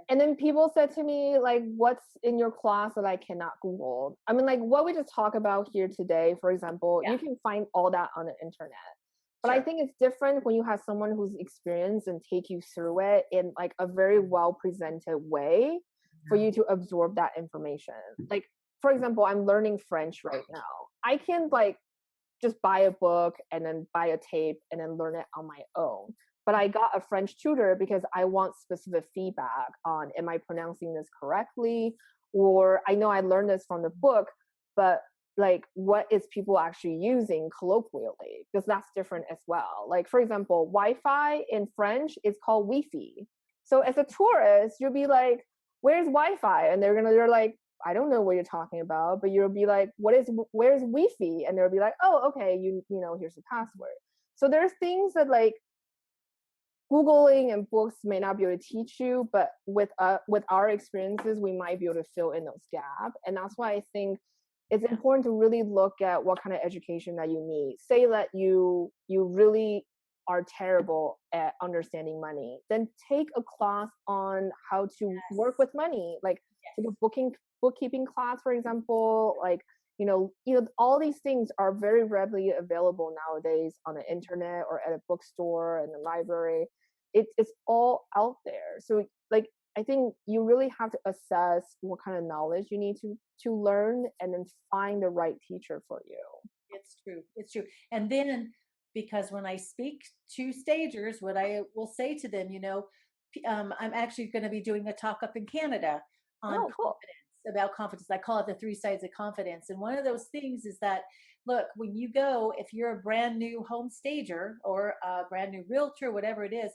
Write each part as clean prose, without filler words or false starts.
And then people said to me, like, what's in your class that I cannot Google? I mean, like, what we just talk about here today, for example, Yeah, you can find all that on the internet. But I sure. think it's different when you have someone who's experienced and take you through it in like a very well presented way for Yeah. you to absorb that information. Like, for example, I'm learning French right now. I can like just buy a book and then buy a tape and then learn it on my own. But I got a French tutor because I want specific feedback on, am I pronouncing this correctly? Or I know I learned this from the book, but like what is people actually using colloquially? Because that's different as well. Like for example, Wi-Fi in French is called Wi-Fi. So as a tourist, you'll be like, where's Wi-Fi? And they're like, I don't know what you're talking about, but you'll be like, where's Wi-Fi? And they'll be like, oh, okay, here's the password. So there's things that like Googling and books may not be able to teach you, but with our experiences, we might be able to fill in those gaps. And that's why I think it's Yeah. important to really look at what kind of education that you need. Say that you really are terrible at understanding money, then take a class on how to work Yes. with money. Like take a Yes. bookkeeping class, for example. Like all these things are very readily available nowadays on the internet or at a bookstore and the library. It's all out there. So like I think you really have to assess what kind of knowledge you need to learn and then find the right teacher for you. It's true. It's true. And then because when I speak to stagers, what I will say to them, I'm actually going to be doing a talk up in Canada on Oh, cool. confidence, about confidence. I call it the three sides of confidence. And one of those things is that, look, when you go, if you're a brand new home stager or a brand new realtor, whatever it is,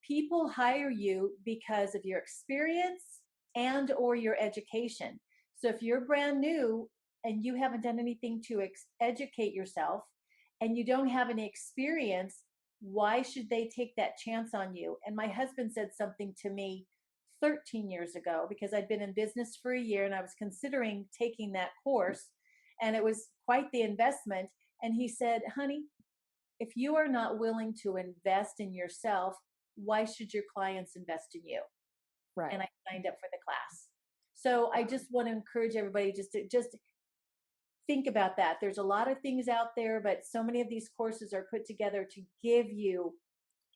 people hire you because of your experience and or your education. So if you're brand new and you haven't done anything to educate yourself and you don't have any experience, why should they take that chance on you? And my husband said something to me 13 years ago because I'd been in business for a year and I was considering taking that course, and it was quite the investment. And he said, honey, if you are not willing to invest in yourself, why should your clients invest in you? And Right. I signed up for the class. So I just want to encourage everybody just think about that. There's a lot of things out there, but so many of these courses are put together to give you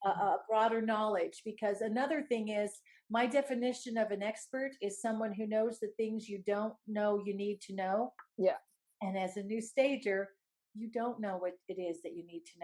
a broader knowledge. Because another thing is, my definition of an expert is someone who knows the things you don't know you need to know. Yeah. And as a new stager, you don't know what it is that you need to know.